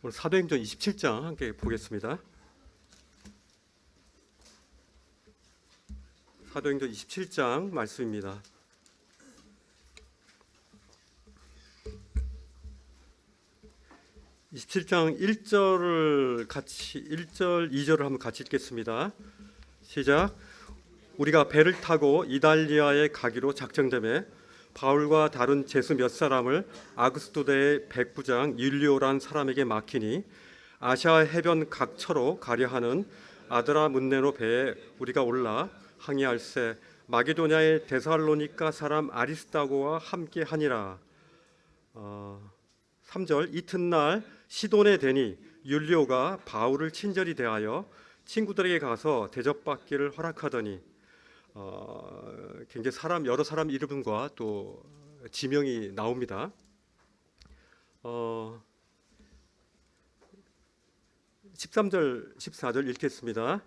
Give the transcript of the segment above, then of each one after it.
오늘 사도행전 27장 함께 보겠습니다. 사도행전 27장 말씀입니다. 27장 1절을 같이 1절, 2절을 한번 같이 읽겠습니다. 시작. 우리가 배를 타고 이달리아에 가기로 작정되매 바울과 다른 제수 몇 사람을 아그스도대의 백부장 율리오란 사람에게 맡기니 아시아 해변 각처로 가려 하는 아드라문네로 배에 우리가 올라 항해할새 마게도냐의 데살로니가 사람 아리스다고와 함께 하니라. 3절 이튿날 시돈에 되니 율리오가 바울을 친절히 대하여 친구들에게 가서 대접받기를 허락하더니 굉장히 여러 사람 이름과 또 지명이 나옵니다. 13절 14절 읽겠습니다.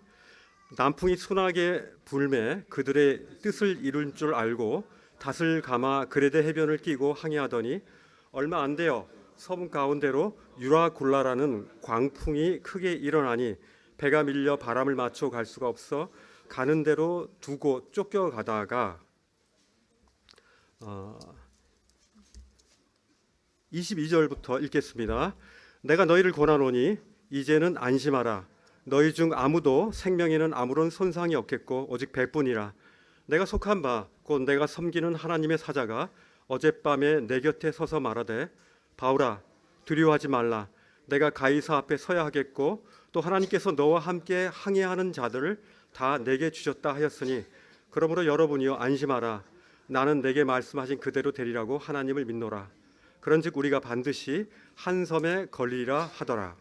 남풍이 순하게 불매 그들의 뜻을 이룰 줄 알고 닷을 감아 그레데 해변을 끼고 항해하더니 얼마 안 되어 섬 가운데로 유라굴라라는 광풍이 크게 일어나니 배가 밀려 바람을 맞춰 갈 수가 없어 가는 대로 두고 쫓겨가다가 22절부터 읽겠습니다. 내가 너희를 권하노니 이제는 안심하라. 너희 중 아무도 생명에는 아무런 손상이 없겠고 오직 배뿐이라. 내가 속한 바 곧 내가 섬기는 하나님의 사자가 어젯밤에 내 곁에 서서 말하되 바울아 두려워하지 말라. 내가 가이사 앞에 서야 하겠고 또 하나님께서 너와 함께 항해하는 자들을 다 내게 주셨다 하였으니 그러므로 여러분이여 안심하라. 나는 내게 말씀하신 그대로 되리라고 하나님을 믿노라. 그런즉 우리가 반드시 한 섬에 걸리리라 하더라.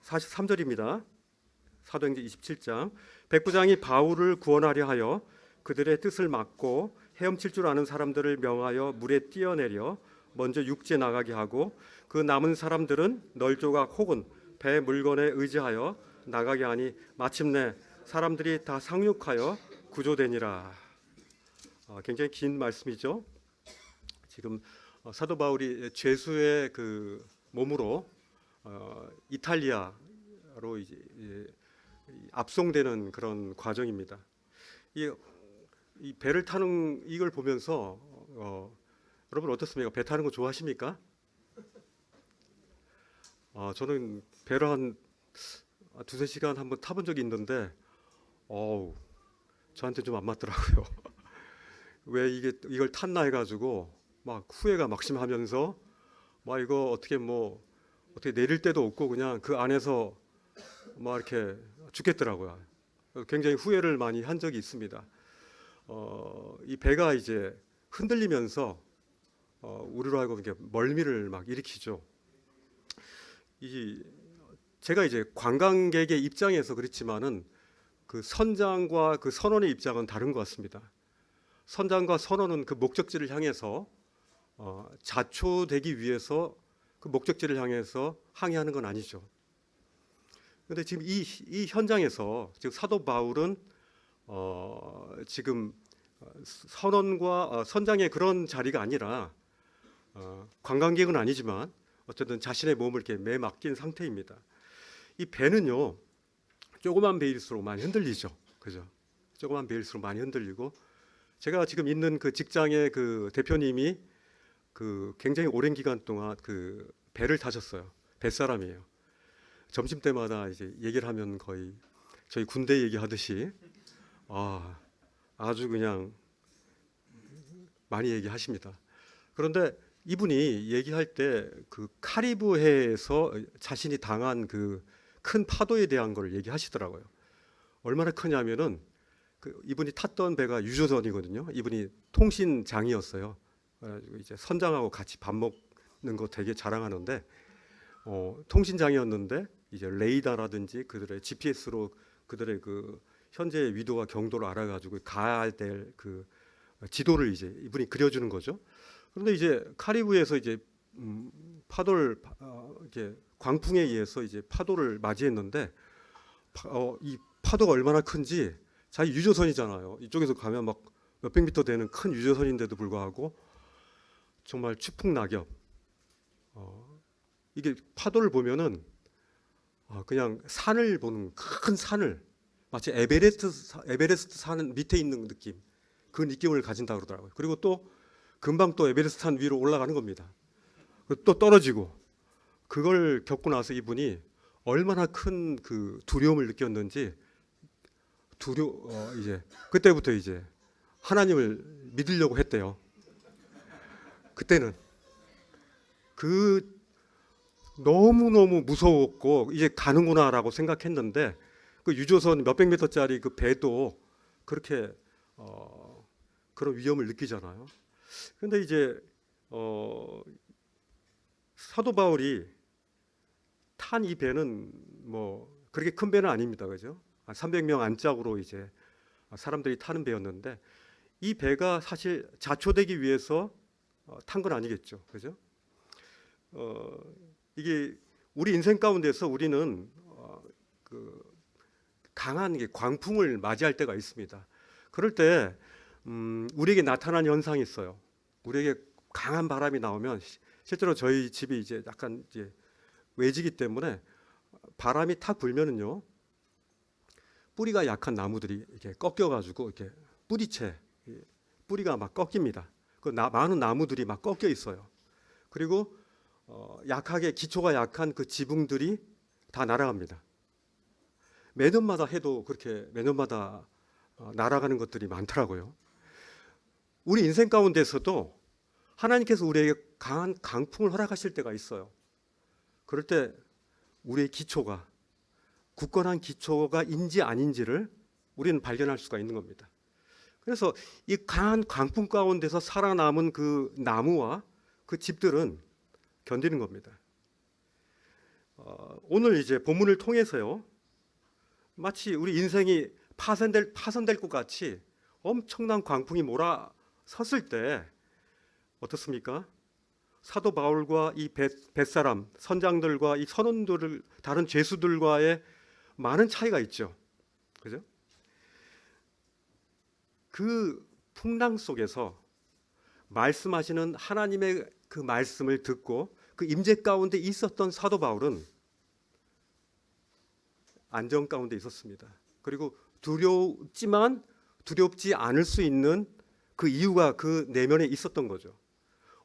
43절입니다. 사도행전 27장. 백부장이 바울을 구원하려 하여 그들의 뜻을 막고 헤엄칠 줄 아는 사람들을 명하여 물에 뛰어내려 먼저 육지에 나가게 하고 그 남은 사람들은 널조각 혹은 배 물건에 의지하여 나가게 하니 마침내 사람들이 다 상륙하여 구조되니라. 굉장히 긴 말씀이죠. 지금 사도 바울이 죄수의 그 몸으로 이탈리아로 이제 압송되는 그런 과정입니다. 이 배를 타는 이걸 보면서 여러분 어떻습니까? 배 타는 거 좋아하십니까? 저는 배를 한 두세 시간 한번 타본 적이 있는데 저한테 좀 안 맞더라고요. 왜 이걸 탔나 해가지고 막 후회가 막심하면서 막 이거 어떻게 내릴 데도 없고 그냥 그 안에서 막 이렇게 죽겠더라고요. 굉장히 후회를 많이 한 적이 있습니다. 이 배가 이제 흔들리면서 우리로 하여금 이렇게 멀미를 막 일으키죠. 제가 이제 관광객의 입장에서 그렇지만은 그 선장과 그 선원의 입장은 다른 것 같습니다. 선장과 선원은 그 목적지를 향해서 자초되기 위해서 그 목적지를 향해서 항해하는 건 아니죠. 그런데 지금 이 현장에서 지금 사도 바울은 지금 선원과 선장의 그런 자리가 아니라 관광객은 아니지만 어쨌든 자신의 몸을 이렇게 매맡긴 상태입니다. 이 배는요 조그만 배일수록 많이 흔들리죠, 그죠? 조그만 배일수록 많이 흔들리고 제가 지금 있는 그 직장의 그 대표님이 그 굉장히 오랜 기간 동안 그 배를 타셨어요. 뱃사람이에요. 점심 때마다 이제 얘기를 하면 거의 저희 군대 얘기하듯이 아주 그냥 많이 얘기하십니다. 그런데 이분이 얘기할 때 그 카리브해에서 자신이 당한 그 큰 파도에 대한 걸 얘기하시더라고요. 얼마나 크냐면은 이분이 탔던 배가 유조선이거든요. 이분이 통신장이었어요. 그래가지고 이제 선장하고 같이 밥 먹는 거 되게 자랑하는데 통신장이었는데 이제 레이더라든지 그들의 GPS로 그들의 그 현재 위도와 경도를 알아가지고 가야 될 그 지도를 이제 이분이 그려주는 거죠. 그런데 이제 카리브에서 이제 파도를 이렇게 광풍에 의해서 이제 파도를 맞이했는데 이 파도가 얼마나 큰지 자기 유조선이잖아요. 이쪽에서 가면 막 몇백 미터 되는 큰 유조선인데도 불구하고 정말 추풍낙엽. 이게 파도를 보면은 그냥 산을 보는 큰 산을 마치 에베레스트 산 밑에 있는 느낌, 그 느낌을 가진다 그러더라고요. 그리고 또 금방 또 에베레스트 산 위로 올라가는 겁니다. 또 떨어지고. 그걸 겪고 나서 이분이 얼마나 큰 그 두려움을 느꼈는지 이제 그때부터 이제 하나님을 믿으려고 했대요. 그때는 그 너무너무 무서웠고 이제 가는구나라고 생각했는데 그 유조선 몇백 미터짜리 그 배도 그렇게 그런 위험을 느끼잖아요. 그런데 이제 사도 바울이 탄 이 배는 뭐 그렇게 큰 배는 아닙니다. 그죠? 300명 안짝으로 이제 사람들이 타는 배였는데 이 배가 사실 자초되기 위해서 탄 건 아니겠죠. 그죠? 이게 우리 인생 가운데서 우리는 그 강한 광풍을 맞이할 때가 있습니다. 그럴 때 우리에게 나타난 현상이 있어요. 우리에게 강한 바람이 나오면 실제로 저희 집이 이제 약간 이제 외지기 때문에 바람이 탁 불면은요 뿌리가 약한 나무들이 이렇게 꺾여가지고 이렇게 뿌리채 뿌리가 막 꺾입니다. 많은 나무들이 막 꺾여 있어요. 그리고 약하게 기초가 약한 그 지붕들이 다 날아갑니다. 매년마다 해도 그렇게 매년마다 날아가는 것들이 많더라고요. 우리 인생 가운데서도 하나님께서 우리에게 강한 강풍을 허락하실 때가 있어요. 그럴 때 우리의 기초가 굳건한 기초가인지 아닌지를 우리는 발견할 수가 있는 겁니다. 그래서 이 강한 강풍 가운데서 살아남은 그 나무와 그 집들은 견디는 겁니다. 오늘 이제 본문을 통해서요, 마치 우리 인생이 파손될 것 같이 엄청난 광풍이 몰아섰을 때 어떻습니까? 사도 바울과 이 벳사람 선장들과 이 선원들을 다른 죄수들과의 많은 차이가 있죠. 그죠? 그 풍랑 속에서 말씀하시는 하나님의 그 말씀을 듣고 그 임재 가운데 있었던 사도 바울은 안정 가운데 있었습니다. 그리고 두렵지만 두렵지 않을 수 있는 그 이유가 그 내면에 있었던 거죠.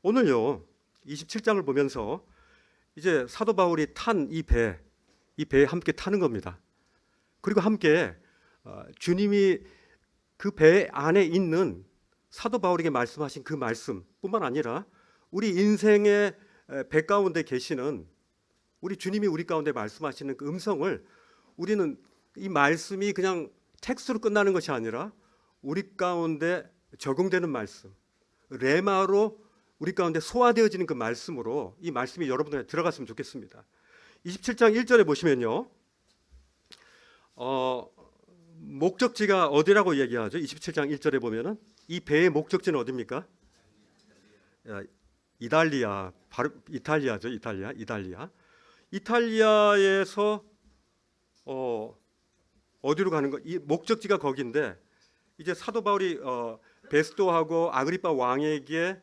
오늘요 27장을 보면서 이제 사도 바울이 탄 이 배에 함께 타는 겁니다. 그리고 함께 주님이 그 배 안에 있는 사도 바울에게 말씀하신 그 말씀뿐만 아니라 우리 인생의 배 가운데 계시는 우리 주님이 우리 가운데 말씀하시는 그 음성을 우리는 이 말씀이 그냥 텍스트로 끝나는 것이 아니라 우리 가운데 적용되는 말씀, 레마로 우리 가운데 소화되어지는 그 말씀으로 이 말씀이 여러분들에 들어갔으면 좋겠습니다. 27장 1절에 보시면요, 목적지가 어디라고 얘기하죠? 27장 1절에 보면은 이 배의 목적지는 어디입니까? 이탈리아, 바로 이탈리아죠. 이탈리아. 이탈리아에서 어디로 가는 거? 이 목적지가 거기인데 이제 사도 바울이 베스도하고 아그리파 왕에게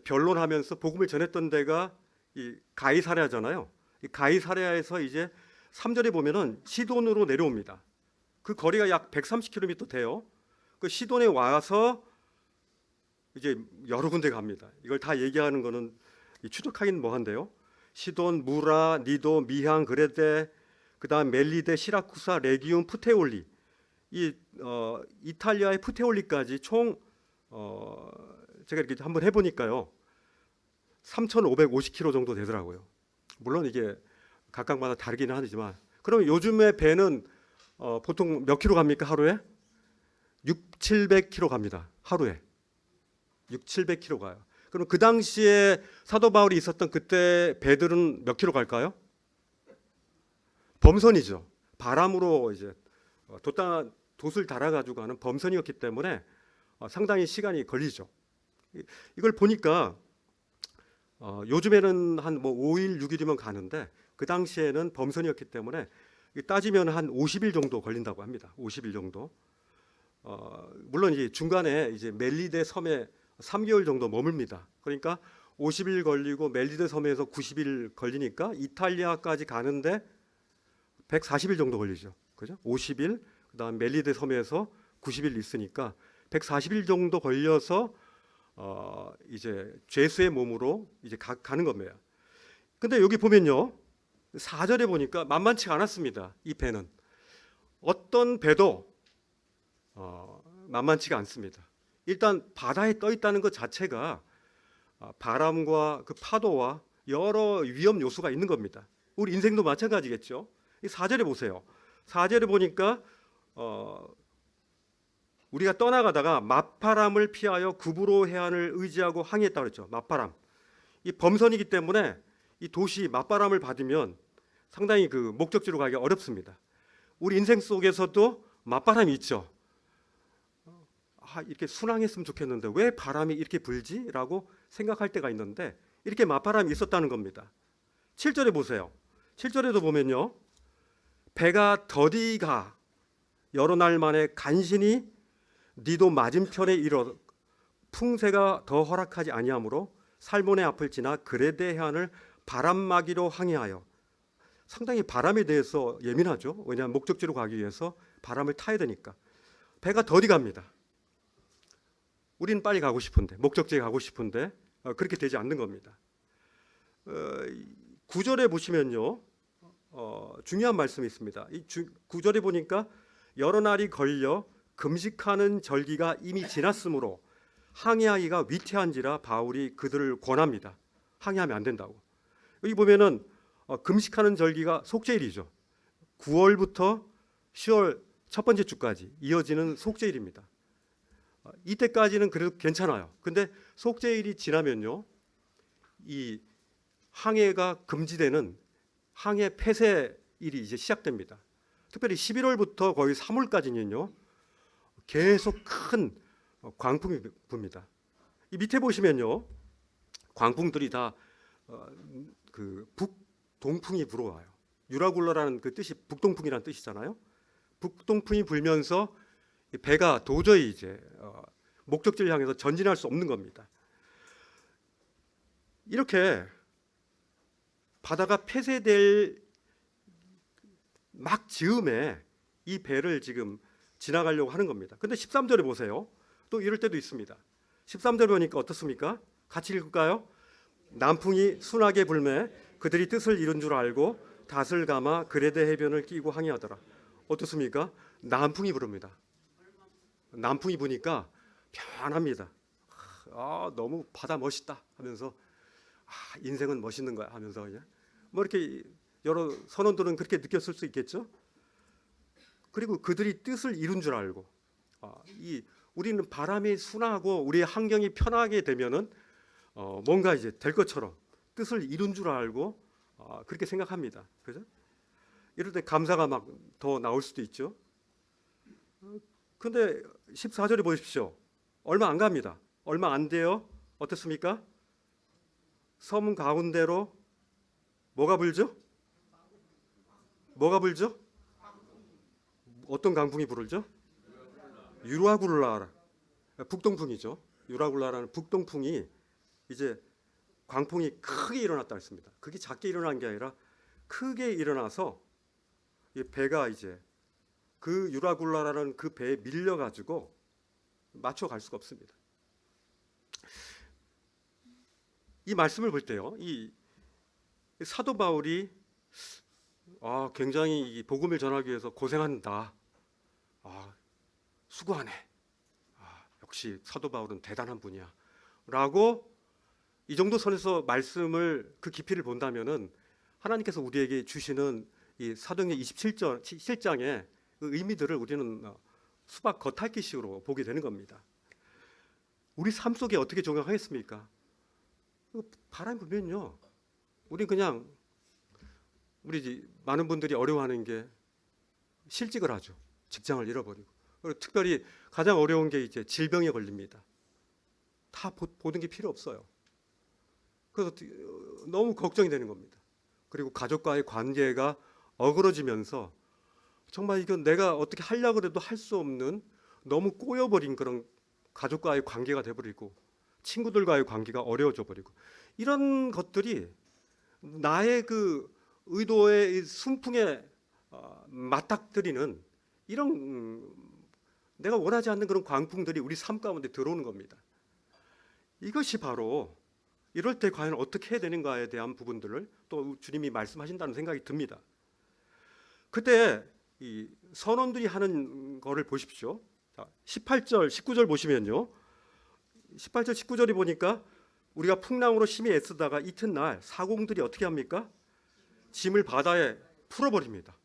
변론하면서 복음을 전했던 데가 이 가이사랴잖아요. 이 가이사랴에서 이제 3절에 보면은 시돈으로 내려옵니다. 그 거리가 약 130km 돼요. 그 시돈에 와서 이제 여러 군데 갑니다. 이걸 다 얘기하는 거는 추적하기는 뭐한데요. 시돈, 무라, 니도, 미향, 그레데, 그다음 멜리데, 시라쿠사, 레기움, 푸테올리, 이 이탈리아의 푸테올리까지 총 제가 이렇게 한번 해보니까요 3,550km 정도 되더라고요. 물론 이게 각각마다 다르기는 하지만 그럼 요즘에 배는 보통 몇 킬로 갑니까? 하루에 600-700km 갑니다. 하루에 600-700km 가요. 그럼 그 당시에 사도 바울이 있었던 그때 배들은 몇 킬로 갈까요? 범선이죠. 바람으로 이제 돛을 달아가지고 가는 범선이었기 때문에 상당히 시간이 걸리죠. 이걸 보니까 요즘에는 한 뭐 5일, 6일이면 가는데 그 당시에는 범선이었기 때문에 따지면 한 50일 정도 걸린다고 합니다. 50일 정도. 물론 이제 중간에 이제 멜리데 섬에 3개월 정도 머뭅니다. 그러니까 50일 걸리고 멜리데 섬에서 90일 걸리니까 이탈리아까지 가는데 140일 정도 걸리죠. 그죠? 50일, 그다음 멜리데 섬에서 90일 있으니까 140일 정도 걸려서 이제 죄수의 몸으로 이제 가는 겁니다. 근데 여기 보면요. 4절에 보니까 만만치가 않았습니다. 이 배는 어떤 배도 만만치가 않습니다. 일단 바다에 떠 있다는 것 자체가 바람과 그 파도와 여러 위험 요소가 있는 겁니다. 우리 인생도 마찬가지겠죠. 이 4절에 보세요. 4절에 보니까 우리가 떠나가다가 맞바람을 피하여 구브로 해안을 의지하고 항해했다 그랬죠. 맞바람. 이 범선이기 때문에 이 도시 맞바람을 받으면 상당히 그 목적지로 가기가 어렵습니다. 우리 인생 속에서도 맞바람이 있죠. 이렇게 순항했으면 좋겠는데 왜 바람이 이렇게 불지라고 생각할 때가 있는데 이렇게 맞바람이 있었다는 겁니다. 7절에 보세요. 7절에도 보면요. 배가 더디 가 여러 날 만에 간신히 니도 맞은편에 이르러 풍세가 더 허락하지 아니하므로 살몬의 앞을 지나 그레데 해안을 바람막이로 항해하여. 상당히 바람에 대해서 예민하죠. 왜냐하면 목적지로 가기 위해서 바람을 타야 되니까. 배가 더디 갑니다. 우리는 빨리 가고 싶은데, 목적지에 가고 싶은데 그렇게 되지 않는 겁니다. 9절에 보시면요. 중요한 말씀이 있습니다. 이 9절에 보니까 여러 날이 걸려 금식하는 절기가 이미 지났으므로 항해하기가 위태한지라 바울이 그들을 권합니다. 항해하면 안 된다고. 여기 보면은 금식하는 절기가 속죄일이죠. 9월부터 10월 첫 번째 주까지 이어지는 속죄일입니다. 이때까지는 그래도 괜찮아요. 근데 속죄일이 지나면요, 이 항해가 금지되는 항해 폐쇄일이 이제 시작됩니다. 특별히 11월부터 거의 3월까지는요, 계속 큰 광풍이 붑니다. 이 밑에 보시면요, 광풍들이 다 그 북동풍이 불어와요. 유라굴라라는 그 뜻이 북동풍이라는 뜻이잖아요. 북동풍이 불면서 배가 도저히 이제 목적지를 향해서 전진할 수 없는 겁니다. 이렇게 바다가 폐쇄될 막 즈음에 이 배를 지금 지나가려고 하는 겁니다. 근데 13절에 보세요. 또 이럴 때도 있습니다. 13절 보니까 어떻습니까? 같이 읽을까요? 남풍이 순하게 불매 그들이 뜻을 이룬 줄 알고 닷을 감아 그레데 해변을 끼고 항해하더라. 어떻습니까? 남풍이 부릅니다. 남풍이 부니까 편합니다. 너무 바다 멋있다 하면서 인생은 멋있는 거야 하면서 그냥 뭐 이렇게 여러 선원들은 그렇게 느꼈을 수 있겠죠. 그리고 그들이 뜻을 이룬 줄 알고 우리는 바람이 순하고 우리의 환경이 편하게 되면은 뭔가 이제 될 것처럼 뜻을 이룬 줄 알고 그렇게 생각합니다. 그죠? 이럴 때 감사가 막 더 나올 수도 있죠. 근데 14절에 보십시오. 얼마 안 갑니다. 얼마 안 돼요. 어떻습니까? 섬 가운데로 뭐가 불죠? 뭐가 불죠? 어떤 강풍이 불죠? 유라굴라, 북동풍이죠. 유라굴라라는 북동풍이 이제 광풍이 크게 일어났다 했습니다. 그게 작게 일어난 게 아니라 크게 일어나서 이 배가 이제 그 유라굴라라는 그 배에 밀려 가지고 맞춰갈 수가 없습니다. 이 말씀을 볼 때요, 이 사도 바울이 굉장히 이 복음을 전하기 위해서 고생한다. 수고하네. 역시 사도 바울은 대단한 분이야. 라고 이 정도 선에서 말씀을 그 깊이를 본다면은 하나님께서 우리에게 주시는 이 사도행전 27장의 그 의미들을 우리는 수박 겉핥기식으로 보게 되는 겁니다. 우리 삶 속에 어떻게 적용하겠습니까? 바람이 불면요, 우리 그냥 우리 많은 분들이 어려워하는 게 실직을 하죠. 직장을 잃어버리고. 그리고 특별히 가장 어려운 게 이제 질병에 걸립니다. 다 보는 게 필요 없어요. 그래서 너무 걱정이 되는 겁니다. 그리고 가족과의 관계가 어그러지면서 정말 이건 내가 어떻게 하려고 해도 할 수 없는 너무 꼬여버린 그런 가족과의 관계가 돼버리고 친구들과의 관계가 어려워져 버리고 이런 것들이 나의 그 의도의 순풍에 맞닥뜨리는 이런 내가 원하지 않는 그런 광풍들이 우리 삶 가운데 들어오는 겁니다. 이것이 바로 이럴 때 과연 어떻게 해야 되는가에 대한 부분들을 또 주님이 말씀하신다는 생각이 듭니다. 그때 이 선원들이 하는 거를 보십시오. 18절, 19절 보시면요. 18절, 19절이 보니까 우리가 풍랑으로 심히 애쓰다가 이튿날 사공들이 어떻게 합니까? 짐을 바다에 풀어버립니다.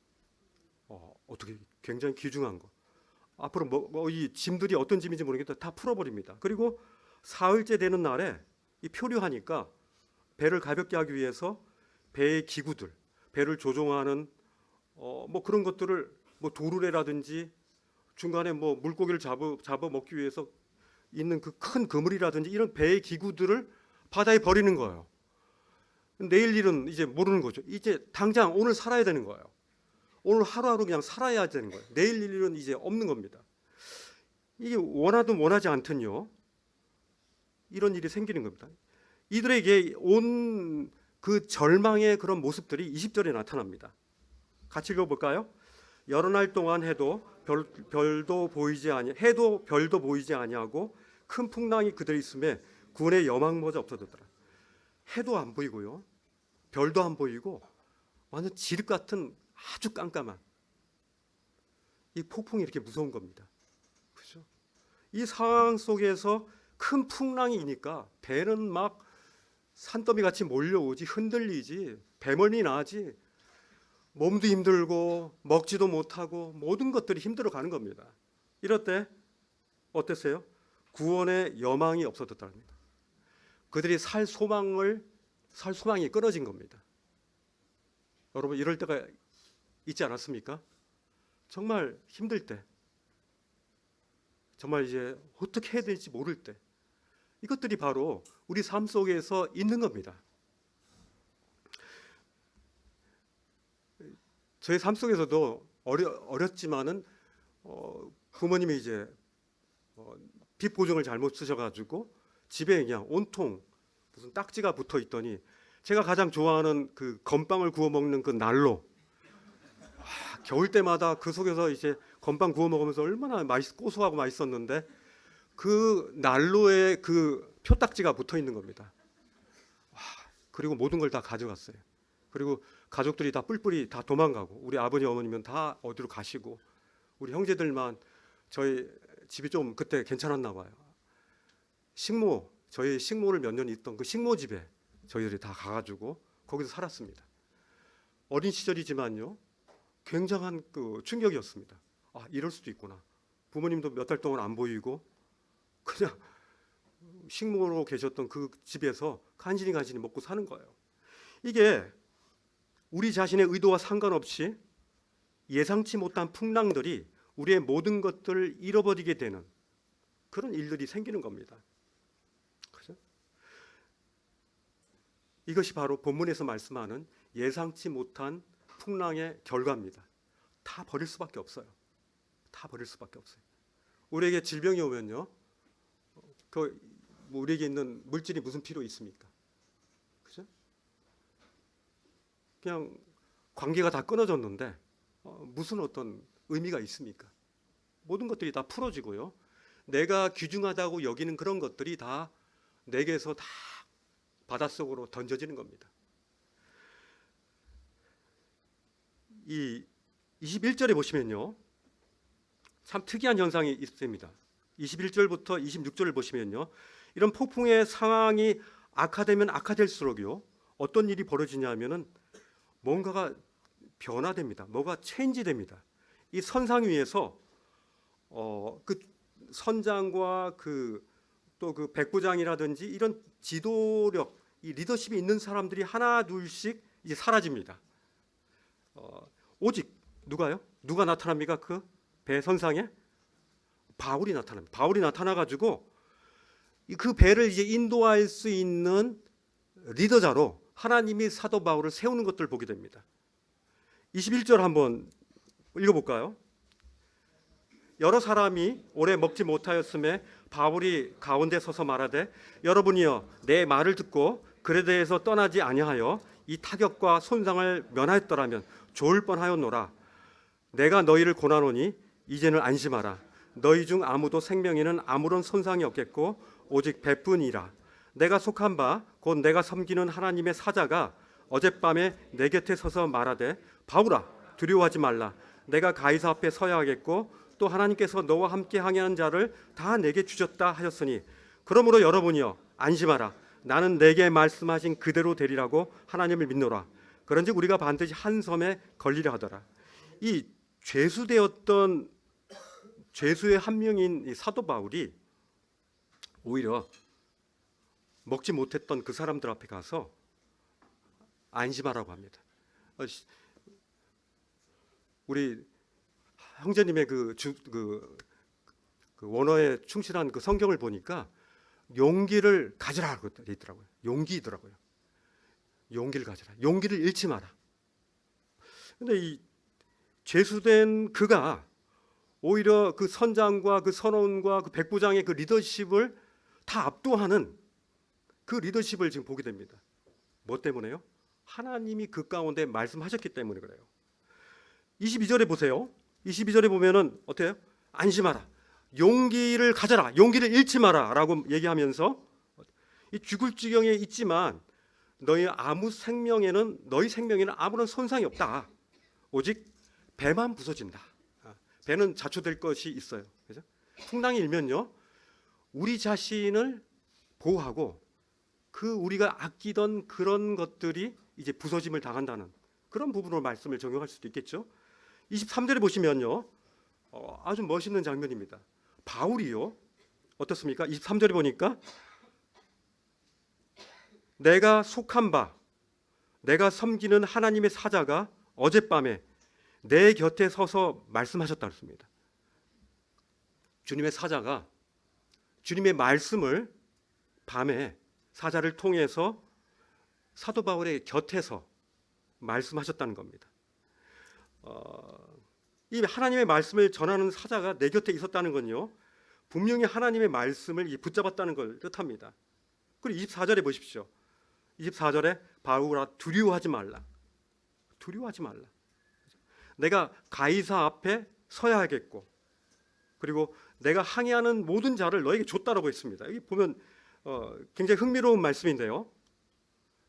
어떻게 굉장히 귀중한 거. 앞으로 이 짐들이 어떤 짐인지 모르겠다 다 풀어버립니다. 그리고 사흘째 되는 날에 이 표류하니까 배를 가볍게 하기 위해서 배의 기구들, 배를 조종하는 뭐 그런 것들을 뭐 도르래라든지 중간에 뭐 물고기를 잡아 먹기 위해서 있는 그 큰 그물이라든지 이런 배의 기구들을 바다에 버리는 거예요. 내일 일은 이제 모르는 거죠. 이제 당장 오늘 살아야 되는 거예요. 오늘 하루하루 그냥 살아야 되는 거예요. 내일 일은 이제 없는 겁니다. 이게 원하든 원하지 않든요. 이런 일이 생기는 겁니다. 이들에게 온 그 절망의 그런 모습들이 20절에 나타납니다. 같이 읽어볼까요? 여러 날 동안 해도 별도 보이지 아니하고 큰 풍랑이 그들이 있음에 군의 여망모자 없어졌더라. 해도 안 보이고요, 별도 안 보이고 완전 지륵 같은 아주 깜깜한 이 폭풍이 이렇게 무서운 겁니다. 그렇죠? 이 상황 속에서 큰 풍랑이 이니까 배는 막 산더미 같이 몰려오지, 흔들리지, 배멀미 나지, 몸도 힘들고 먹지도 못하고 모든 것들이 힘들어 가는 겁니다. 이럴 때 어땠어요? 구원의 여망이 없어졌답니다. 그들이 살 소망이 끊어진 겁니다. 여러분 이럴 때가 있지 않았습니까? 정말 힘들 때, 정말 이제 어떻게 해야 될지 모를 때, 이것들이 바로 우리 삶 속에서 있는 겁니다. 저희 삶 속에서도 어렸지만은 부모님이 이제 빚 보증을 잘못 쓰셔가지고 집에 그냥 온통 무슨 딱지가 붙어 있더니 제가 가장 좋아하는 그 건빵을 구워 먹는 그 난로, 겨울 때마다 그 속에서 이제 건빵 구워 먹으면서 얼마나 고소하고 맛있었는데 그 난로에 그 표딱지가 붙어 있는 겁니다. 그리고 모든 걸 다 가져갔어요. 그리고 가족들이 다 뿔뿔이 다 도망가고 우리 아버지 어머니면 다 어디로 가시고 우리 형제들만 저희 집이 좀 그때 괜찮았나 봐요. 저희 식모를 몇 년 있던 그 식모 집에 저희들이 다 가가지고 거기서 살았습니다. 어린 시절이지만요, 굉장한 그 충격이었습니다. 이럴 수도 있구나. 부모님도 몇 달 동안 안 보이고 그냥 식모로 계셨던 그 집에서 간신히 먹고 사는 거예요. 이게 우리 자신의 의도와 상관없이 예상치 못한 풍랑들이 우리의 모든 것들을 잃어버리게 되는 그런 일들이 생기는 겁니다. 그죠? 이것이 바로 본문에서 말씀하는 예상치 못한 풍랑의 결과입니다. 다 버릴 수밖에 없어요. 다 버릴 수밖에 없어요. 우리에게 질병이 오면요, 우리에게 있는 물질이 무슨 필요 있습니까? 그죠? 그냥 관계가 다 끊어졌는데 무슨 어떤 의미가 있습니까? 모든 것들이 다 풀어지고요, 내가 귀중하다고 여기는 그런 것들이 다 내게서 다 바닷속으로 던져지는 겁니다. 이 21절에 보시면요, 참 특이한 현상이 있습니다. 21절부터 26절을 보시면요, 이런 폭풍의 상황이 악화되면 악화될수록요, 어떤 일이 벌어지냐면은 뭔가가 변화됩니다. 뭐가 체인지됩니다. 이 선상 위에서 그 선장과 또 그 백부장이라든지 이런 지도력, 이 리더십이 있는 사람들이 하나 둘씩 이제 사라집니다. 오직 누가 나타납니까? 그 배 선상에 바울이 나타납니다. 바울이 나타나가지고 그 배를 이제 인도할 수 있는 리더자로 하나님이 사도 바울을 세우는 것들을 보게 됩니다. 21절 한번 읽어볼까요? 여러 사람이 오래 먹지 못하였음에 바울이 가운데 서서 말하되 여러분이여 내 말을 듣고 글에 대해서 떠나지 아니하여 이 타격과 손상을 면하였더라면 좋을 뻔하였노라. 내가 너희를 고나노니 이제는 안심하라. 너희 중 아무도 생명에는 아무런 손상이 없겠고 오직 배뿐이라. 내가 속한 바 곧 내가 섬기는 하나님의 사자가 어젯밤에 내 곁에 서서 말하되 바울아 두려워하지 말라. 내가 가이사 앞에 서야 하겠고 또 하나님께서 너와 함께 항해하는 자를 다 내게 주셨다 하셨으니 그러므로 여러분이여 안심하라. 나는 내게 말씀하신 그대로 되리라고 하나님을 믿노라. 그런즉 우리가 반드시 한 섬에 걸리려 하더라. 이 죄수되었던 죄수의 한 명인 이 사도 바울이 오히려 먹지 못했던 그 사람들 앞에 가서 안심하라고 합니다. 우리 형제님의 그 원어에 충실한 그 성경을 보니까 용기를 가지라고 돼 있더라고요. 용기더라고요. 용기를 가지라. 용기를 잃지 마라. 근데 이 죄수된 그가 오히려 그 선장과 그 선원과 그 백부장의 그 리더십을 다 압도하는 그 리더십을 지금 보게 됩니다. 뭐 때문에요? 하나님이 그 가운데 말씀하셨기 때문에 그래요. 22절에 보세요. 22절에 보면은 어때요? 안심하라. 용기를 가져라. 용기를 잃지 마라 라고 얘기하면서 이 죽을 지경에 있지만 너희 생명에는 아무런 손상이 없다. 오직 배만 부서진다. 배는 자초될 것이 있어요. 그죠? 풍랑이 일면요. 우리 자신을 보호하고 그 우리가 아끼던 그런 것들이 이제 부서짐을 당한다는 그런 부분으로 말씀을 적용할 수도 있겠죠. 23절에 보시면요. 아주 멋있는 장면입니다. 바울이요. 어떻습니까? 23절에 보니까 내가 속한 바 내가 섬기는 하나님의 사자가 어젯밤에 내 곁에 서서 말씀하셨다 그랬습니다. 주님의 사자가 주님의 말씀을 밤에 사자를 통해서 사도 바울의 곁에서 말씀하셨다는 겁니다. 이 하나님의 말씀을 전하는 사자가 내 곁에 있었다는 건요. 분명히 하나님의 말씀을 붙잡았다는 걸 뜻합니다. 그리고 24절에 보십시오. 24절에 바울아 두려워하지 말라. 두려워하지 말라. 내가 가이사 앞에 서야 하겠고 그리고 내가 항해하는 모든 자를 너에게 줬다라고 했습니다. 여기 보면 굉장히 흥미로운 말씀인데요.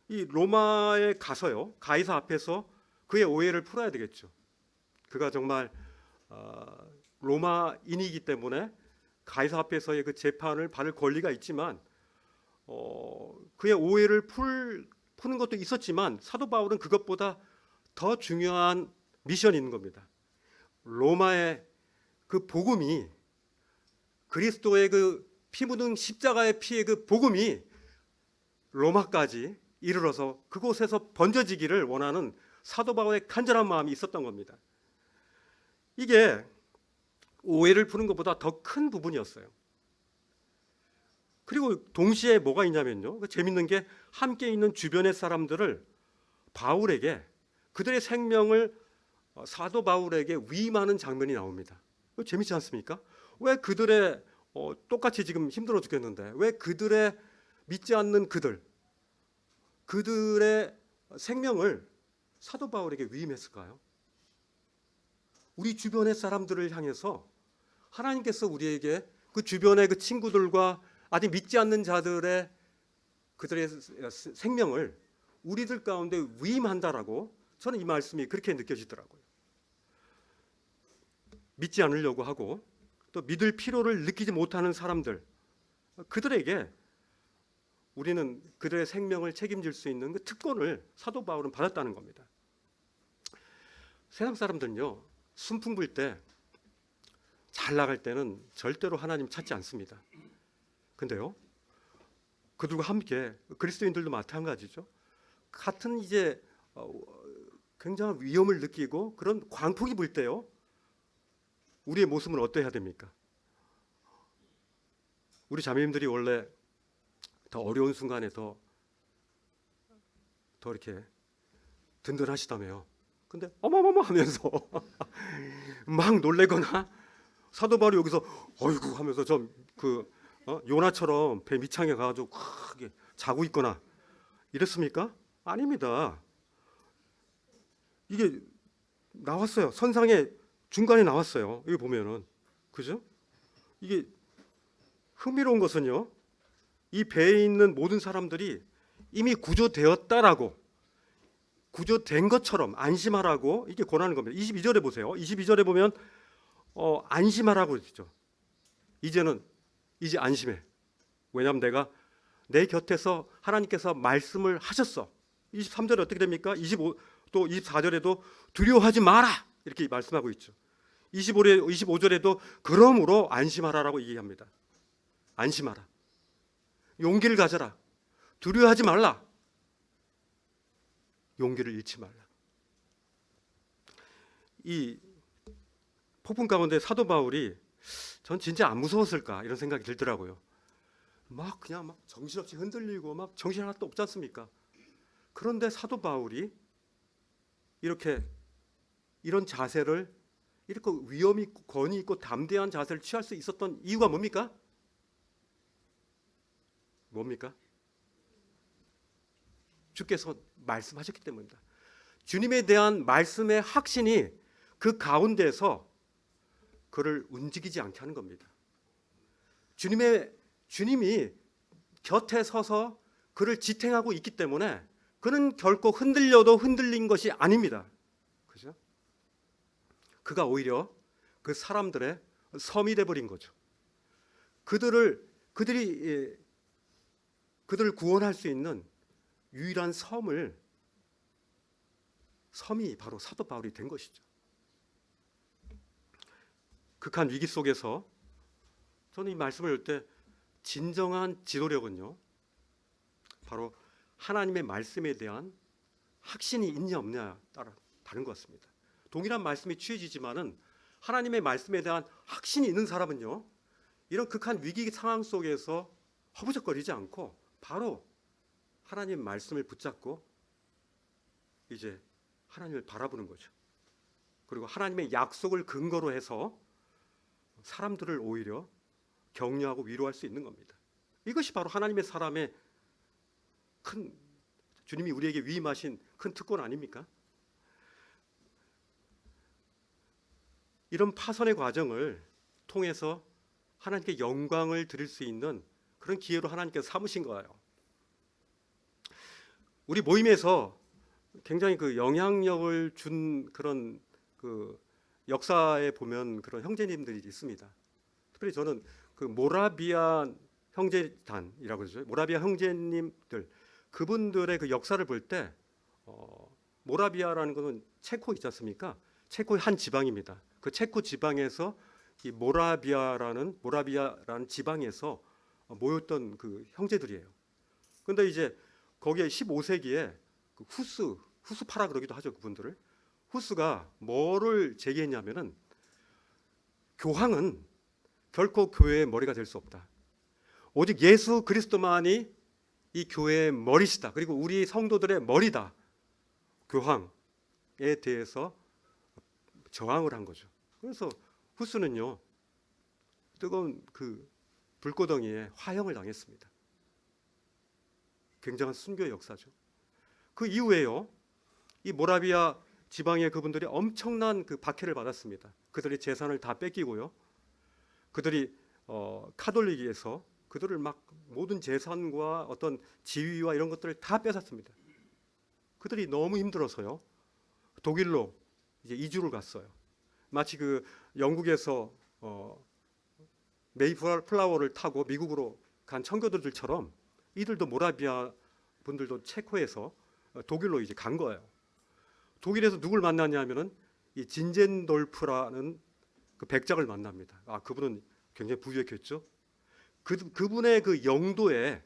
이 로마에 가서요. 가이사 앞에서 그의 오해를 풀어야 되겠죠. 그가 정말 로마인이기 때문에 가이사 앞에서의 그 재판을 받을 권리가 있지만 그의 오해를 푸는 것도 있었지만 사도 바울은 그것보다 더 중요한 미션이 있는 겁니다. 로마의 그 복음이 그리스도의 그 피 묻은 십자가의 피의 그 복음이 로마까지 이르러서 그곳에서 번져지기를 원하는 사도 바울의 간절한 마음이 있었던 겁니다. 이게 오해를 푸는 것보다 더 큰 부분이었어요. 그리고 동시에 뭐가 있냐면요. 재밌는 게 함께 있는 주변의 사람들을 바울에게 그들의 생명을 사도 바울에게 위임하는 장면이 나옵니다. 재밌지 않습니까? 왜 그들의 똑같이 지금 힘들어 죽겠는데 왜 그들의 믿지 않는 그들의 생명을 사도 바울에게 위임했을까요? 우리 주변의 사람들을 향해서 하나님께서 우리에게 그 주변의 그 친구들과 아직 믿지 않는 자들의 그들의 생명을 우리들 가운데 위임한다라고 저는 이 말씀이 그렇게 느껴지더라고요. 믿지 않으려고 하고 또 믿을 필요를 느끼지 못하는 사람들 그들에게 우리는 그들의 생명을 책임질 수 있는 그 특권을 사도 바울은 받았다는 겁니다. 세상 사람들은요. 순풍 불 때 잘 나갈 때는 절대로 하나님 찾지 않습니다. 근데요. 그들과 함께 그리스도인들도 마찬가지죠. 같은 이제 굉장한 위험을 느끼고 그런 광풍이 불 때요. 우리의 모습은 어떠해야 됩니까? 우리 자매님들이 원래 더 어려운 순간에 더 이렇게 든든하시다며요. 근데 어머머머 하면서 막 놀래거나 사도 바울이 여기서 어이구 하면서 요나처럼 배 밑창에 가가지고 크게 자고 있거나 이랬습니까? 아닙니다. 이게 나왔어요. 선상의 중간에 나왔어요. 여기 보면은, 그죠? 이게 흥미로운 것은요, 이 배에 있는 모든 사람들이 이미 구조되었다라고, 구조된 것처럼 안심하라고 이렇게 권하는 겁니다. 22절에 보세요. 22절에 보면 안심하라고 그러죠. 이제 안심해. 왜냐하면 내가 내 곁에서 하나님께서 말씀을 하셨어. 23절에 어떻게 됩니까? 또 24절에도 두려워하지 마라 이렇게 말씀하고 있죠. 25절에도 그러므로 안심하라라고 얘기합니다. 안심하라. 용기를 가져라. 두려워하지 말라. 용기를 잃지 말라. 이 폭풍 가운데 사도 바울이 전 진짜 안 무서웠을까 이런 생각이 들더라고요. 그냥 막 정신없이 흔들리고 막 정신 하나도 없지 않습니까? 그런데 사도 바울이 이런 자세를 이렇게 위험 있고 권위 있고 담대한 자세를 취할 수 있었던 이유가 뭡니까? 주께서 말씀하셨기 때문입니다. 주님에 대한 말씀의 확신이 그 가운데서 그를 움직이지 않게 하는 겁니다. 주님이 곁에 서서 그를 지탱하고 있기 때문에 그는 결코 흔들려도 흔들린 것이 아닙니다. 그죠? 그가 오히려 그 사람들의 섬이 돼 버린 거죠. 그들을 구원할 수 있는 유일한 섬이 바로 사도 바울이 된 것이죠. 극한 위기 속에서 저는 이 말씀을 할 때 진정한 지도력은요, 바로 하나님의 말씀에 대한 확신이 있냐 없냐에 따라 다른 것 같습니다. 동일한 말씀이 취해지지만은 하나님의 말씀에 대한 확신이 있는 사람은요, 이런 극한 위기 상황 속에서 허부적거리지 않고 바로 하나님 말씀을 붙잡고 이제 하나님을 바라보는 거죠. 그리고 하나님의 약속을 근거로 해서 사람들을 오히려 격려하고 위로할 수 있는 겁니다. 이것이 바로 하나님의 사람의 주님이 우리에게 위임하신 큰 특권 아닙니까? 이런 파선의 과정을 통해서 하나님께 영광을 드릴 수 있는 그런 기회로 하나님께서 삼으신 거예요. 우리 모임에서 굉장히 영향력을 준 그런 역사에 보면 그런 형제님들이 있습니다. 특별히 저는 모라비아 형제단이라고 그러죠. 모라비아 형제님들, 그분들의 그 역사를 볼 때 모라비아라는 것은 체코 있지 않습니까? 체코의 한 지방입니다. 그 체코 지방에서 이 모라비아라는 지방에서 모였던 그 형제들이에요. 그런데 이제 거기에 15세기에 후스파라 그러기도 하죠. 그분들을. 후스가 뭐를 제기했냐면은 교황은 결코 교회의 머리가 될 수 없다. 오직 예수 그리스도만이 이 교회의 머리시다. 그리고 우리 성도들의 머리다. 교황에 대해서 저항을 한 거죠. 그래서 후스는요, 뜨거운 그 불고덩이에 화형을 당했습니다. 굉장한 순교의 역사죠. 그 이후에요, 이 모라비아 지방의 그분들이 엄청난 그 박해를 받았습니다. 그들의 재산을 다 뺏기고요. 그들이 카톨릭에서 그들을 막 모든 재산과 어떤 지위와 이런 것들을 다 뺏었습니다. 그들이 너무 힘들어서요, 독일로 이제 이주를 갔어요. 마치 그 영국에서 메이플라워를 타고 미국으로 간 청교도들처럼 이들도 모라비아 분들도 체코에서 독일로 이제 간 거예요. 독일에서 누굴 만났냐면은 이 진젠돌프라는 그 백작을 만납니다. 그분은 굉장히 부유했겠죠. 그분의 그 영도에,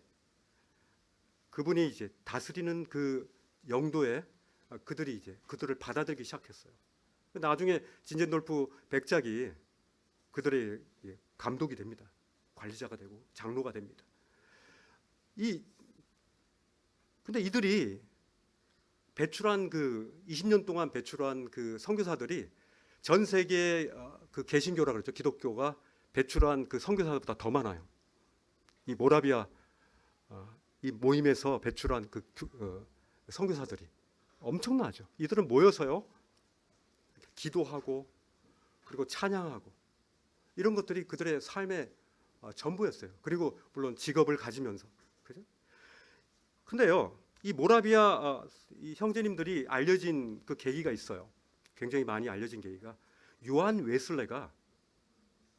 그분이 이제 다스리는 그 영도에 그들이 이제 그들을 받아들이기 시작했어요. 나중에 진젠돌프 백작이 그들의 감독이 됩니다. 관리자가 되고 장로가 됩니다. 근데 이들이 배출한 20년 동안 배출한 그 선교사들이 전 세계에 그 개신교라 그러죠. 기독교가 배출한 그 선교사보다 더 많아요. 이 모라비아 이 모임에서 배출한 그 선교사들이 엄청나죠. 이들은 모여서요 기도하고 그리고 찬양하고 이런 것들이 그들의 삶의 전부였어요. 그리고 물론 직업을 가지면서 그죠? 근데요 이 모라비아 이 형제님들이 알려진 그 계기가 있어요. 굉장히 많이 알려진 계기가 요한 웨슬레가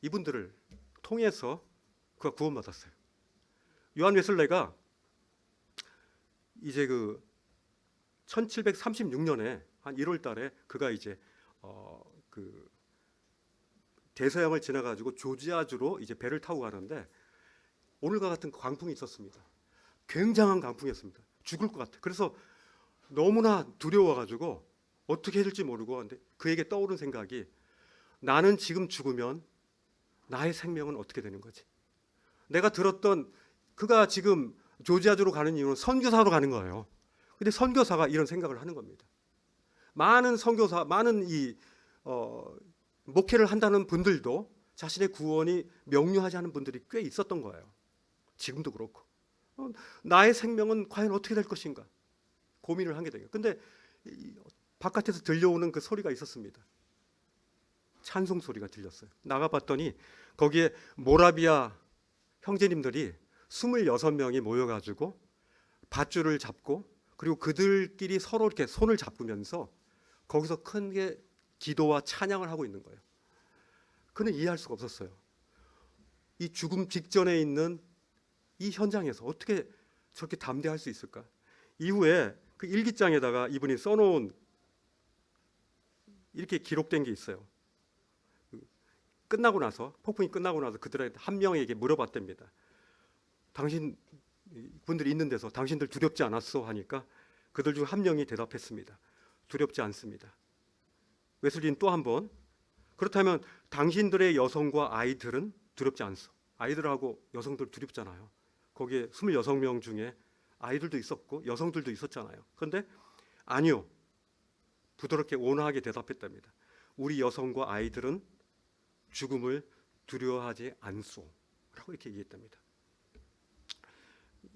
이분들을 통해서 그가 구원받았어요. 요한 웨슬레가 이제 그 1736년에 한 1월 달에 그가 이제 그 대서양을 지나가지고 조지아주로 이제 배를 타고 가는데 오늘과 같은 광풍이 있었습니다. 굉장한 광풍이었습니다. 죽을 것 같아. 그래서 너무나 두려워가지고 어떻게 해야 될지 모르고 근데 그에게 떠오른 생각이 나는 지금 죽으면 나의 생명은 어떻게 되는 거지? 내가 들었던 그가 지금 조지아주로 가는 이유는 선교사로 가는 거예요. 근데 선교사가 이런 생각을 하는 겁니다. 많은 선교사, 많은 이 목회를 한다는 분들도 자신의 구원이 명료하지 않은 분들이 꽤 있었던 거예요. 지금도 그렇고 나의 생명은 과연 어떻게 될 것인가 고민을 하게 돼요. 근데 바깥에서 들려오는 그 소리가 있었습니다. 찬송 소리가 들렸어요. 나가봤더니 거기에 모라비아 형제님들이 26명이 모여가지고 밧줄을 잡고 그리고 그들끼리 서로 이렇게 손을 잡으면서 거기서 크게 기도와 찬양을 하고 있는 거예요. 그는 이해할 수가 없었어요. 이 죽음 직전에 있는 이 현장에서 어떻게 저렇게 담대할 수 있을까? 이후에 그 일기장에다가 이분이 써놓은 이렇게 기록된 게 있어요. 끝나고 나서 폭풍이 끝나고 나서 그들의 한 명에게 물어봤답니다. 당신 분들이 있는 데서 당신들 두렵지 않았어 하니까 그들 중 한 명이 대답했습니다. 두렵지 않습니다. 웨슬리는 또 한 번 그렇다면 당신들의 여성과 아이들은 두렵지 않소. 아이들하고 여성들 두렵잖아요. 거기에 26명 중에 아이들도 있었고 여성들도 있었잖아요. 그런데 아니요. 부드럽게 온화하게 대답했답니다. 우리 여성과 아이들은 죽음을 두려워하지 않소. 라고 이렇게 얘기했답니다.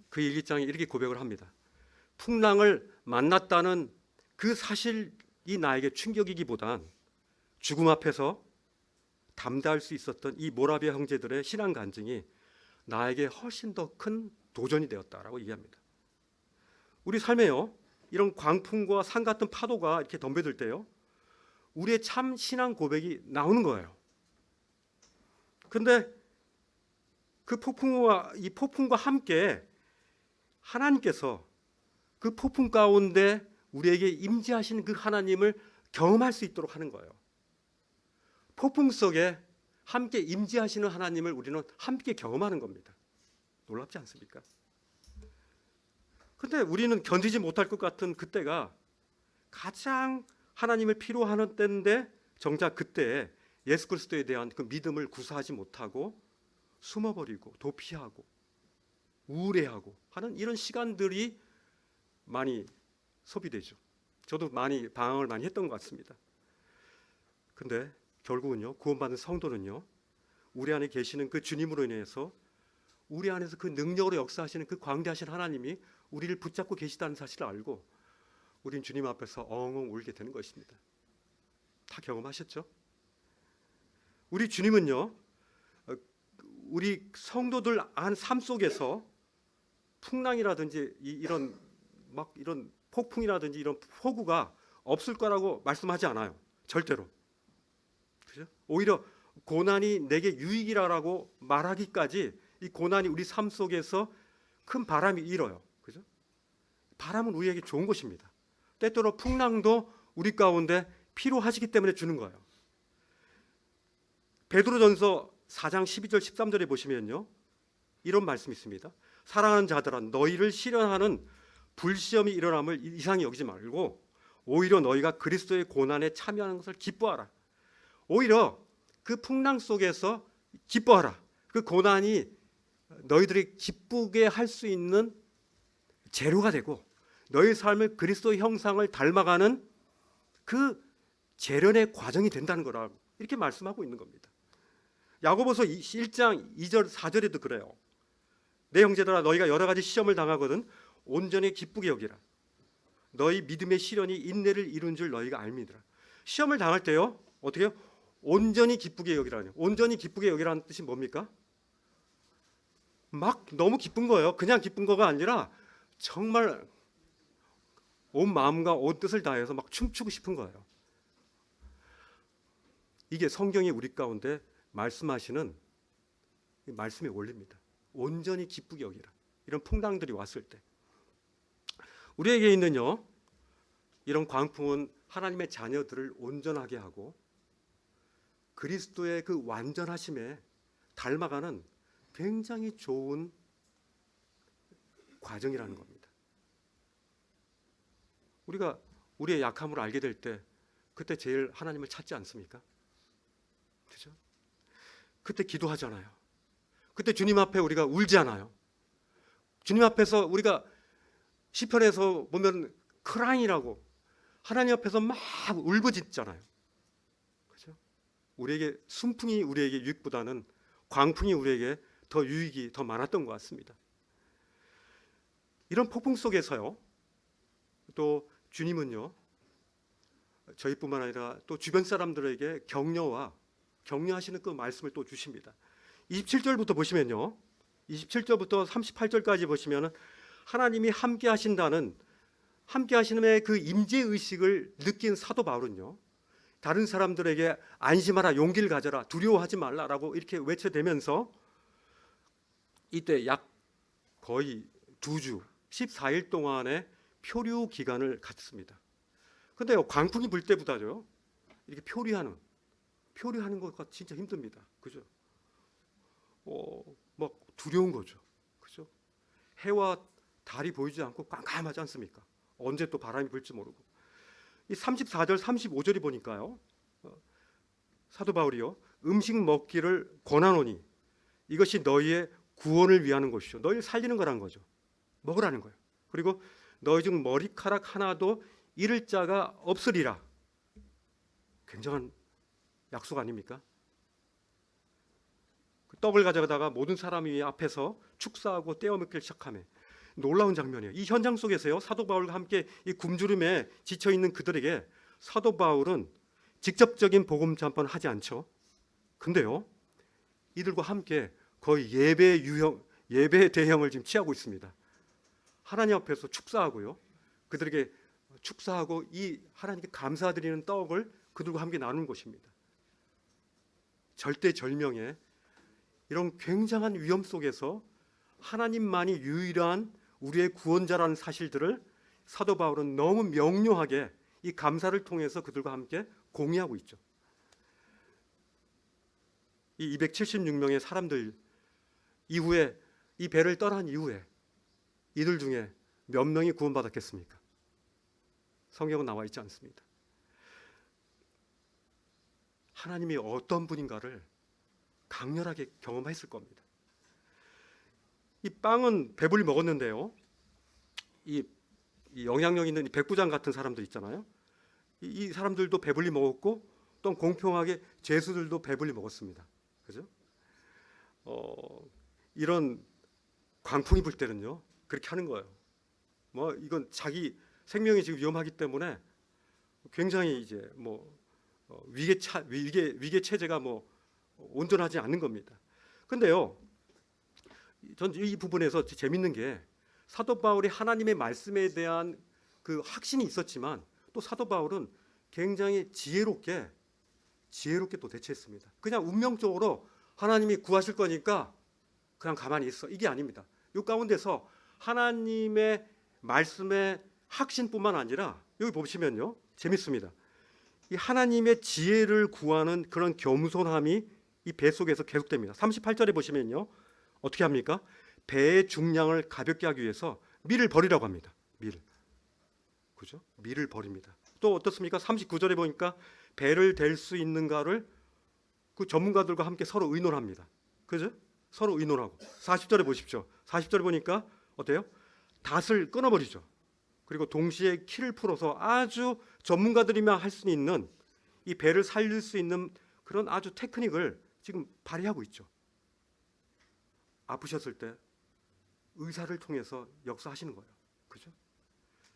그 일기장에 이렇게 고백을 합니다. 풍랑을 만났다는 그 사실이 나에게 충격이기보단 죽음 앞에서 담대할 수 있었던 이 모라비아 형제들의 신앙 간증이 나에게 훨씬 더 큰 도전이 되었다라고 얘기합니다. 우리 삶에요 이런 광풍과 산 같은 파도가 이렇게 덤벼들 때요 우리의 참 신앙 고백이 나오는 거예요. 그런데 그 폭풍과 함께 하나님께서 그 폭풍 가운데 우리에게 임재하시는 그 하나님을 경험할 수 있도록 하는 거예요. 폭풍 속에 함께 임재하시는 하나님을 우리는 함께 경험하는 겁니다. 놀랍지 않습니까? 근데 우리는 견디지 못할 것 같은 그때가 가장 하나님을 필요하는 때인데 정작 그때에 예수 그리스도에 대한 그 믿음을 구사하지 못하고 숨어버리고 도피하고 우울해하고 하는 이런 시간들이 많이 소비되죠. 저도 많이 방황을 많이 했던 것 같습니다. 근데 결국은요 구원받은 성도는요 우리 안에 계시는 그 주님으로 인해서 우리 안에서 그 능력으로 역사하시는 그 광대하신 하나님이 우리를 붙잡고 계시다는 사실을 알고 우린 주님 앞에서 엉엉 울게 되는 것입니다. 다 경험하셨죠? 우리 주님은요 우리 성도들 안 삶 속에서 풍랑이라든지 이런 폭풍이라든지 이런 폭우가 없을 거라고 말씀하지 않아요. 절대로. 그죠? 오히려 고난이 내게 유익이라고 말하기까지 이 고난이 우리 삶 속에서 큰 바람이 일어요. 그죠? 바람은 우리에게 좋은 것입니다. 때때로 풍랑도 우리 가운데 필요하시기 때문에 주는 거예요. 베드로전서 4장 12절 13절에 보시면요. 이런 말씀이 있습니다. 사랑하는 자들아 너희를 시련하는 불시험이 일어남을 이상히 여기지 말고 오히려 너희가 그리스도의 고난에 참여하는 것을 기뻐하라. 오히려 그 풍랑 속에서 기뻐하라. 그 고난이 너희들이 기쁘게 할 수 있는 재료가 되고 너희 삶을 그리스도의 형상을 닮아가는 그 재련의 과정이 된다는 거라고 이렇게 말씀하고 있는 겁니다. 야고보서 1장 2절 4절에도 그래요. 내 형제들아 너희가 여러 가지 시험을 당하거든 온전히 기쁘게 여기라. 너희 믿음의 시련이 인내를 이룬 줄 너희가 알미더라. 시험을 당할 때요 어떻게 해요? 온전히 기쁘게 여기라니. 온전히 기쁘게 여기라는 뜻이 뭡니까? 막 너무 기쁜 거예요. 그냥 기쁜 거가 아니라 정말 온 마음과 온 뜻을 다해서 막 춤추고 싶은 거예요. 이게 성경이 우리 가운데 말씀하시는 말씀의 원리입니다. 온전히 기쁘게 여기라. 이런 풍랑들이 왔을 때 우리에게 있는요 이런 광풍은 하나님의 자녀들을 온전하게 하고 그리스도의 그 완전하심에 닮아가는 굉장히 좋은 과정이라는 겁니다. 우리가 우리의 약함을 알게 될 때 그때 제일 하나님을 찾지 않습니까? 그죠? 그때 기도하잖아요. 그때 주님 앞에 우리가 울지 않아요. 주님 앞에서 우리가 시편에서 보면 크라잉이라고 하나님 앞에서 막 울부짖잖아요. 그죠? 우리에게 순풍이 우리에게 유익보다는 광풍이 우리에게 더 유익이 더 많았던 것 같습니다. 이런 폭풍 속에서요. 또 주님은요. 저희뿐만 아니라 또 주변 사람들에게 격려하시는 그 말씀을 또 주십니다. 27절부터 보시면요. 27절부터 38절까지 보시면은 하나님이 함께 하신다는 함께 하시는 그 임재 의식을 느낀 사도 바울은요. 다른 사람들에게 안심하라, 용기를 가져라, 두려워하지 말라라고 이렇게 외쳐대면서 이때 약 거의 2주, 14일 동안의 표류 기간을 갖습니다. 근데요, 광풍이 불 때보다요, 이렇게 표류하는 것가 진짜 힘듭니다. 그죠? 막 두려운 거죠. 그죠? 해와 달이 보이지 않고 깜깜하지 않습니까? 언제 또 바람이 불지 모르고. 이 34절, 35절이 보니까요, 사도 바울이요, 음식 먹기를 권하노니 이것이 너희의 구원을 위하는 것이죠. 너희를 살리는 거라는 거죠. 먹으라는 거예요. 그리고 너희 중 머리카락 하나도 잃을 자가 없으리라. 굉장한 약속 아닙니까? 떡을 가져다가 모든 사람이 앞에서 축사하고 떼어 먹기를 시작하며 놀라운 장면이에요. 이 현장 속에서요 사도 바울과 함께 이 굶주림에 지쳐 있는 그들에게 사도 바울은 직접적인 복음 전파는 하지 않죠. 근데요 이들과 함께 거의 예배 대형을 지금 취하고 있습니다. 하나님 앞에서 축사하고요. 그들에게 축사하고 이 하나님께 감사드리는 떡을 그들과 함께 나누는 것입니다. 절대절명의 이런 굉장한 위험 속에서 하나님만이 유일한 우리의 구원자라는 사실들을 사도 바울은 너무 명료하게 이 감사를 통해서 그들과 함께 공유하고 있죠. 이 276명의 사람들 이후에 이 배를 떠난 이후에 이들 중에 몇 명이 구원받았겠습니까? 성경은 나와 있지 않습니다. 하나님이 어떤 분인가를 강렬하게 경험했을 겁니다. 이 빵은 배불리 먹었는데요. 이 영향력 있는 이 백부장 같은 사람들 있잖아요. 이 사람들도 배불리 먹었고 또 공평하게 죄수들도 배불리 먹었습니다. 그죠? 이런 광풍이 불 때는요 그렇게 하는 거예요. 뭐 이건 자기 생명이 지금 위험하기 때문에 굉장히 이제 위계 체제가 온전하지 않는 겁니다. 근데요, 전 이 부분에서 재밌는 게 사도 바울이 하나님의 말씀에 대한 그 확신이 있었지만 또 사도 바울은 굉장히 지혜롭게 또 대처했습니다. 그냥 운명적으로 하나님이 구하실 거니까 그냥 가만히 있어 이게 아닙니다. 이 가운데서 하나님의 말씀의 확신뿐만 아니라 여기 보시면요 재밌습니다. 이 하나님의 지혜를 구하는 그런 겸손함이 이 배 속에서 계속됩니다. 38절에 보시면요 어떻게 합니까? 배의 중량을 가볍게 하기 위해서 밀을 버리라고 합니다. 그죠? 밀을 버립니다. 또 어떻습니까? 39절에 보니까 배를 댈 수 있는가를 그 전문가들과 함께 서로 의논합니다. 그죠? 서로 의논하고 40절에 보십시오. 40절에 보니까 어때요? 닷을 끊어버리죠. 그리고 동시에 키를 풀어서 아주 전문가들이만 할 수 있는 이 배를 살릴 수 있는 그런 아주 테크닉을 지금 발휘하고 있죠. 아프셨을 때 의사를 통해서 역사하시는 거예요. 그죠?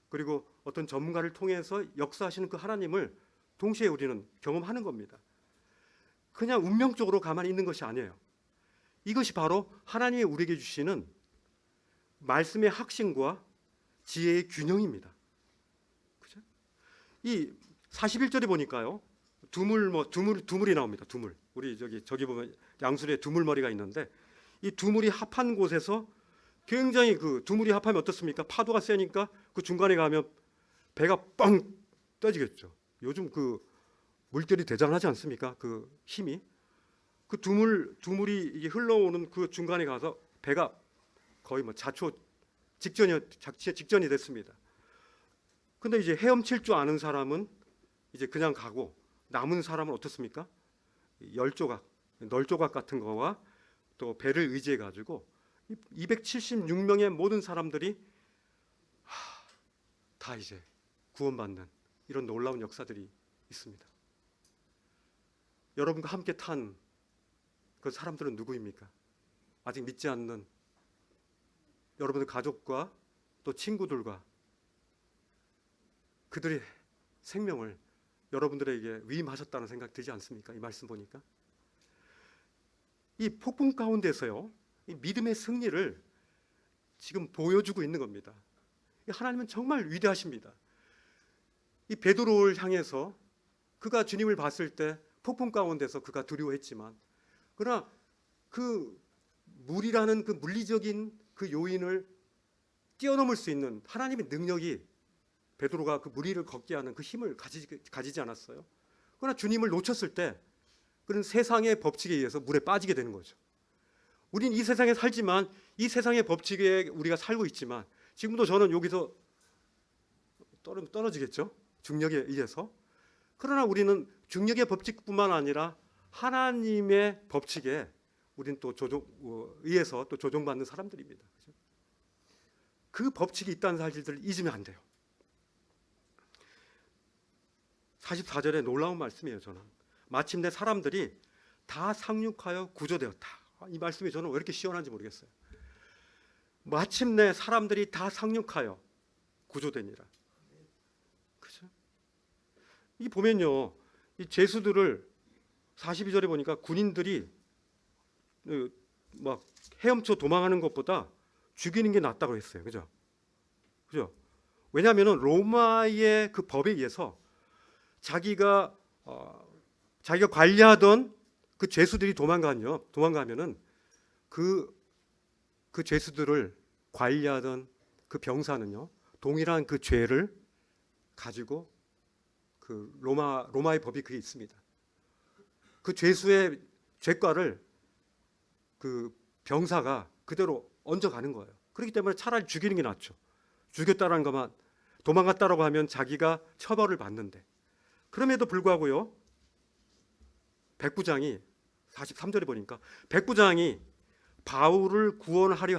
그리고 어떤 전문가를 통해서 역사하시는 그 하나님을 동시에 우리는 경험하는 겁니다. 그냥 운명적으로 가만히 있는 것이 아니에요. 이것이 바로 하나님이 우리에게 주시는 말씀의 확신과 지혜의 균형입니다. 그죠? 이 41절에 보니까요. 두물이 나옵니다. 두물. 우리 저기 보면 양수리에 두물머리가 있는데 이 두물이 합한 곳에서 굉장히 그 두물이 합하면 어떻습니까? 파도가 세니까 그 중간에 가면 배가 뻥 떠지겠죠. 요즘 그 물결이 대단하지 않습니까? 그 힘이 그 두물이 이게 흘러오는 그 중간에 가서 배가 거의 뭐 자초 직전이 됐습니다. 근데 이제 헤엄칠 줄 아는 사람은 이제 그냥 가고 남은 사람은 어떻습니까? 널조각 같은 거와 또 배를 의지해 가지고 276명의 모든 사람들이 다 이제 구원받는 이런 놀라운 역사들이 있습니다. 여러분과 함께 탄 그 사람들은 누구입니까? 아직 믿지 않는 여러분의 가족과 또 친구들과 그들의 생명을 여러분들에게 위임하셨다는 생각 들지 않습니까? 이 말씀 보니까 이 폭풍 가운데서요, 이 믿음의 승리를 지금 보여주고 있는 겁니다. 하나님은 정말 위대하십니다. 이 베드로를 향해서 그가 주님을 봤을 때 폭풍 가운데서 그가 두려워했지만, 그러나 그 물이라는 그 물리적인 그 요인을 뛰어넘을 수 있는 하나님의 능력이 베드로가 그 물 위를 걷게 하는 그 힘을 가지지 않았어요. 그러나 주님을 놓쳤을 때 그런 세상의 법칙에 의해서 물에 빠지게 되는 거죠. 우린 이 세상에 살지만 이 세상의 법칙에 우리가 살고 있지만 지금도 저는 여기서 떨어지겠죠. 중력에 의해서. 그러나 우리는 중력의 법칙뿐만 아니라 하나님의 법칙에 우리는 또 의해서 또 조종받는 사람들입니다. 그죠? 그 법칙이 있다는 사실들을 잊으면 안 돼요. 44절에 놀라운 말씀이에요. 저는 마침내 사람들이 다 상륙하여 구조되었다. 이 말씀이 저는 왜 이렇게 시원한지 모르겠어요. 마침내 사람들이 다 상륙하여 구조되니라. 그죠? 이 보면요, 이 죄수들을 42절에 보니까 군인들이 막 헤엄쳐 도망하는 것보다 죽이는 게 낫다고 했어요. 그죠? 그죠? 왜냐하면 로마의 그 법에 의해서 자기가 관리하던 그 죄수들이 도망가면은 그 죄수들을 관리하던 그 병사는요, 동일한 그 죄를 가지고 그 로마의 법이 그게 있습니다. 그 죄수의 죄과를 그 병사가 그대로 얹어가는 거예요. 그렇기 때문에 차라리 죽이는 게 낫죠. 죽였다는 것만, 도망갔다라고 하면 자기가 처벌을 받는데, 그럼에도 불구하고요, 백부장이 43절에 보니까 백부장이 바울을 구원하기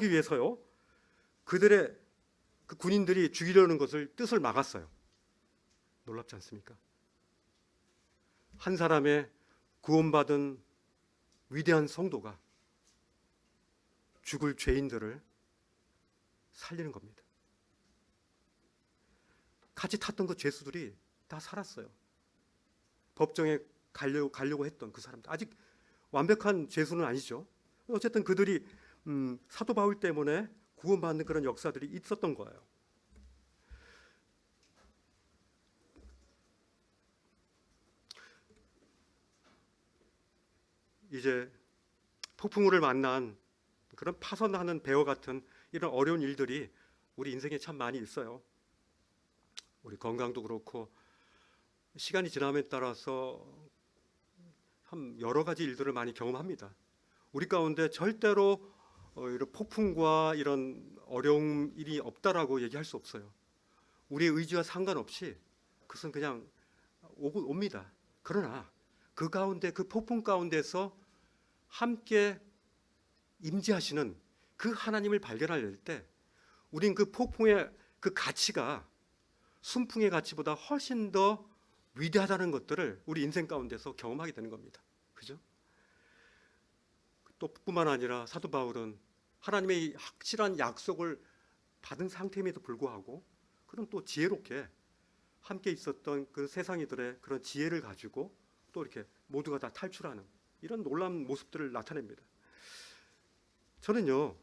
위해서요, 그들의 그 군인들이 죽이려는 것을 뜻을 막았어요. 놀랍지 않습니까? 한 사람의 구원받은 위대한 성도가 죽을 죄인들을 살리는 겁니다. 같이 탔던 그 죄수들이 다 살았어요. 법정에 가려고 했던 그 사람들, 아직 완벽한 죄수는 아니죠. 어쨌든 그들이 사도 바울 때문에 구원받는 그런 역사들이 있었던 거예요. 이제 폭풍우를 만난 그런 파선하는 배와 같은 이런 어려운 일들이 우리 인생에 참 많이 있어요. 우리 건강도 그렇고 시간이 지남에 따라서 참 여러 가지 일들을 많이 경험합니다. 우리 가운데 절대로 이런 폭풍과 이런 어려운 일이 없다라고 얘기할 수 없어요. 우리의 의지와 상관없이 그것은 그냥 옵니다. 그러나 그 가운데, 그 폭풍 가운데서 함께 임재하시는 그 하나님을 발견할 때 우린 그 폭풍의 그 가치가 순풍의 가치보다 훨씬 더 위대하다는 것들을 우리 인생 가운데서 경험하게 되는 겁니다. 그죠? 또 뿐만 아니라 사도 바울은 하나님의 확실한 약속을 받은 상태임에도 불구하고 그런 또 지혜롭게 함께 있었던 그 세상이들의 그런 지혜를 가지고 또 이렇게 모두가 다 탈출하는 이런 놀라운 모습들을 나타냅니다. 저는요,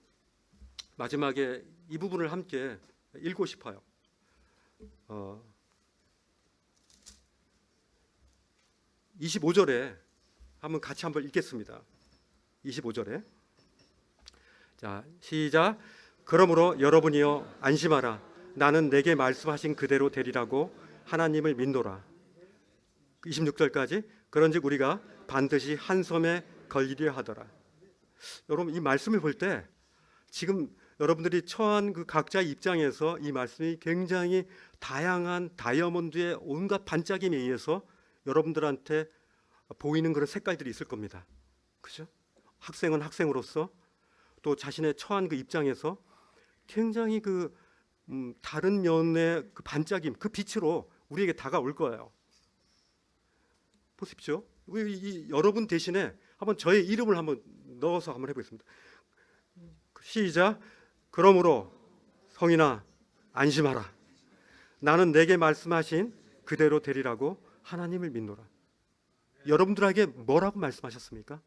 마지막에 이 부분을 함께 읽고 싶어요. 25절에 같이 한번 읽겠습니다. 25절에 자, 시작. 그러므로 여러분이여 안심하라. 나는 내게 말씀하신 그대로 되리라고 하나님을 믿노라. 26절까지 그런즉 우리가 반드시 한 섬에 걸리려 하더라. 여러분, 이 말씀을 볼 때 지금 여러분들이 처한 그 각자의 입장에서 이 말씀이 굉장히 다양한 다이아몬드의 온갖 반짝임에 의해서 여러분들한테 보이는 그런 색깔들이 있을 겁니다. 그죠? 학생은 학생으로서 또 자신의 처한 그 입장에서 굉장히 그 다른 면의 그 반짝임, 그 빛으로 우리에게 다가올 거예요. 보십시오. 여러분 대신에 한번 저의 이름을 한번 넣어서 한번 해보겠습니다. 시작. 그러므로 성인아 안심하라. 나는 내게 말씀하신 그대로 되리라고 하나님을 믿노라. 여러분들에게 뭐라고 말씀하셨습니까?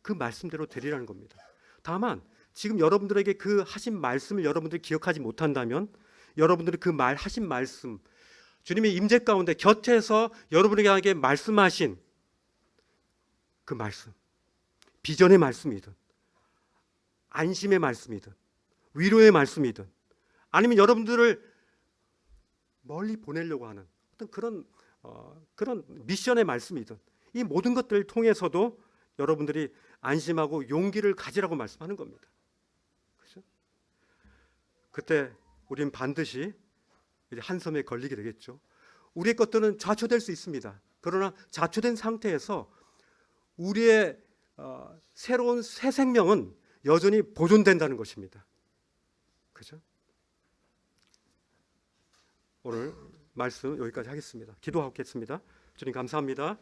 그 말씀대로 되리라는 겁니다. 다만 지금 여러분들에게 그 하신 말씀을 여러분들이 기억하지 못한다면 여러분들이 그 하신 말씀, 주님의 임재 가운데 곁에서 여러분에게 말씀하신 그 말씀, 비전의 말씀이든 안심의 말씀이든 위로의 말씀이든 아니면 여러분들을 멀리 보내려고 하는 어떤 그런 미션의 말씀이든 이 모든 것들을 통해서도 여러분들이 안심하고 용기를 가지라고 말씀하는 겁니다. 그렇죠? 그때 우리는 반드시 이제 한 섬에 걸리게 되겠죠. 우리의 것들은 좌초될 수 있습니다. 그러나 좌초된 상태에서 우리의 새로운 새 생명은 여전히 보존된다는 것입니다. 그죠? 오늘 말씀 여기까지 하겠습니다. 기도하겠습니다. 주님 감사합니다.